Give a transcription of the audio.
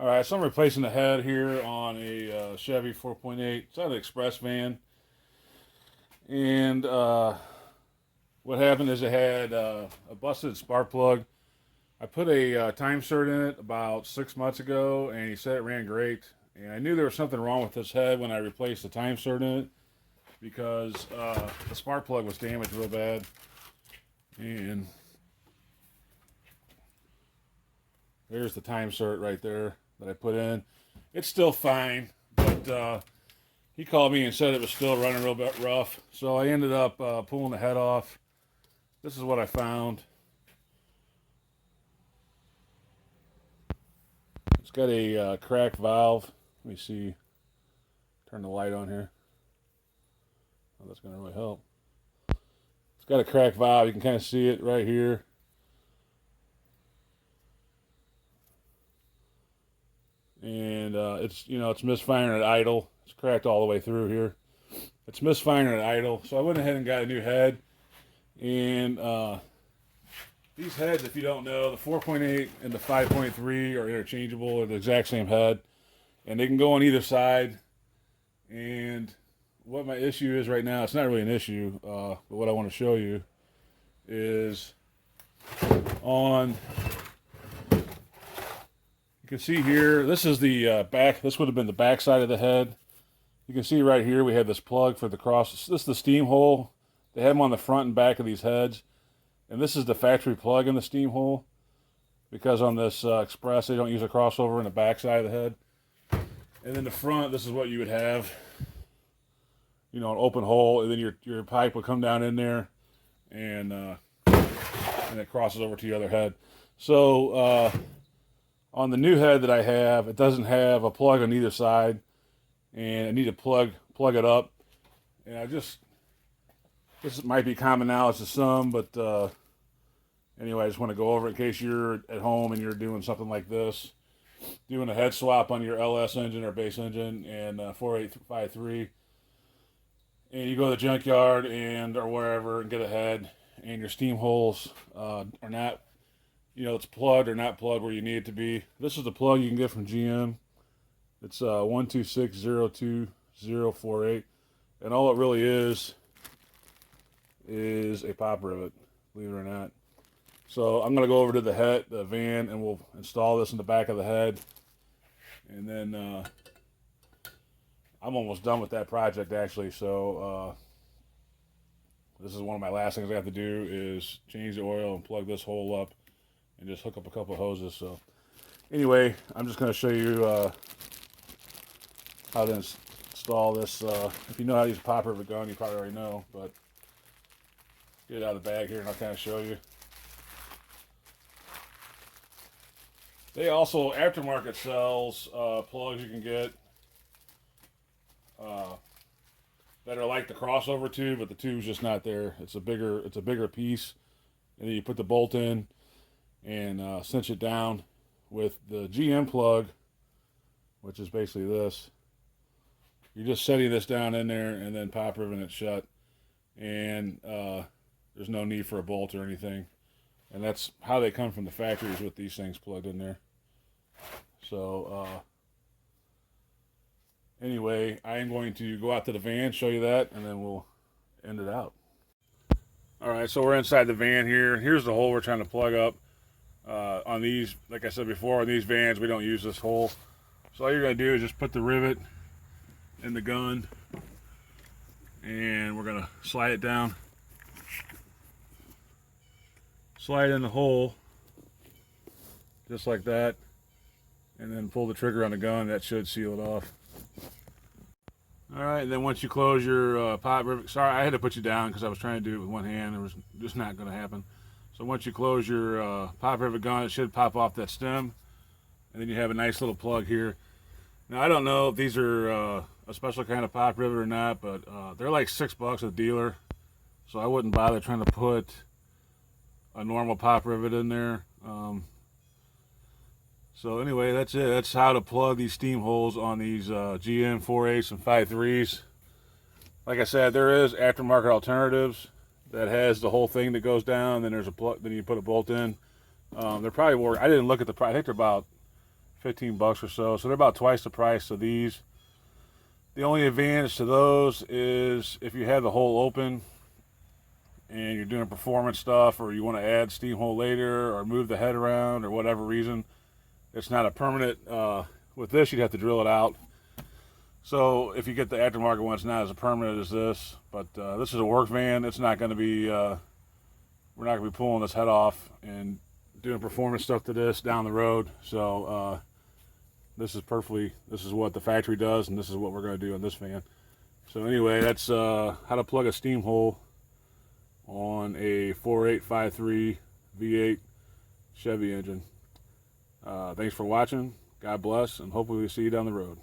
All right, so I'm replacing the head here on a Chevy 4.8. It's an express van. And what happened is it had a busted spark plug. I put a time cert in it about 6 months ago, and he said it ran great. And I knew there was something wrong with this head when I replaced the time cert in it because the spark plug was damaged real bad. And there's the time cert right there that I put in. It's still fine, but he called me and said it was still running real bit rough. So I ended up pulling the head off. This is what I found. It's got a cracked valve. Let me see. Turn the light on here. Oh, that's going to really help. It's got a cracked valve. You can kind of see it right here. And it's misfiring at idle. It's cracked all the way through here. It's misfiring at idle. So I went ahead and got a new head. And these heads, if you don't know, the 4.8 and the 5.3 are interchangeable. They're the exact same head. And they can go on either side. And what my issue is right now, it's not really an issue, but what I want to show you is on... You can see here, this is the back, this would have been the back side of the head. You can see right here we have this plug for the cross. This is the steam hole. They have them on the front and back of these heads. And this is the factory plug in the steam hole. Because on this Express, they don't use a crossover in the back side of the head. And then the front, this is what you would have. You know, an open hole, and then your pipe would come down in there. And it crosses over to the other head. So, on the new head that I have, it doesn't have a plug on either side, and I need to plug it up. And this might be common knowledge to some, but anyway, I just want to go over it in case you're at home and you're doing something like this, doing a head swap on your LS engine or base engine and 4853, and you go to the junkyard or wherever and get a head, and your steam holes are not, it's plugged or not plugged where you need it to be. This is the plug you can get from GM. It's 126020048, and all it really is a pop rivet, believe it or not. So I'm going to go over to the van, and we'll install this in the back of the head. And then I'm almost done with that project, actually. So this is one of my last things I have to do is change the oil and plug this hole up and just hook up a couple of hoses. So anyway, I'm just going to show you how to install this. If you know how to use a pop rivet gun, you probably already know, but get it out of the bag here and I'll kind of show you. They also, aftermarket sells plugs you can get that are like the crossover tube, but the tube's just not there. It's a bigger piece, and then you put the bolt in and cinch it down with the GM plug, which is basically this. You're just setting this down in there and then pop riveting it shut, and there's no need for a bolt or anything. And that's how they come from the factories with these things plugged in there. So anyway, I am going to go out to the van, show you that, and then we'll end it out. All right, so we're inside the van here. Here's the hole we're trying to plug up. On these, like I said before, on these vans, we don't use this hole. So all you're going to do is just put the rivet in the gun, and we're going to slide it down. Slide in the hole, just like that, and then pull the trigger on the gun. That should seal it off. All right, and then once you close your pop rivet, sorry, I had to put you down because I was trying to do it with one hand. It was just not going to happen. So once you close your pop rivet gun, it should pop off that stem, and then you have a nice little plug here. Now I don't know if these are a special kind of pop rivet or not, but they're like $6 at the dealer, so I wouldn't bother trying to put a normal pop rivet in there. So anyway, that's it. That's how to plug these steam holes on these GM 4.8s and 5.3s. Like I said, there is aftermarket alternatives that has the whole thing that goes down. Then there's a plug. Then you put a bolt in. They're probably more. I didn't look at the price. I think they're about 15 bucks or so. So they're about twice the price of these. The only advantage to those is if you have the hole open and you're doing performance stuff, or you want to add steam hole later or move the head around or whatever reason, it's not a permanent. With this, you'd have to drill it out. So if you get the aftermarket one, it's not as permanent as this. But this is a work van. It's not going to be. We're not going to be pulling this head off and doing performance stuff to this down the road. So this is perfectly. This is what the factory does, and this is what we're going to do in this van. So anyway, that's how to plug a steam hole on a 4.853 V8 Chevy engine. Thanks for watching. God bless, and hopefully we'll see you down the road.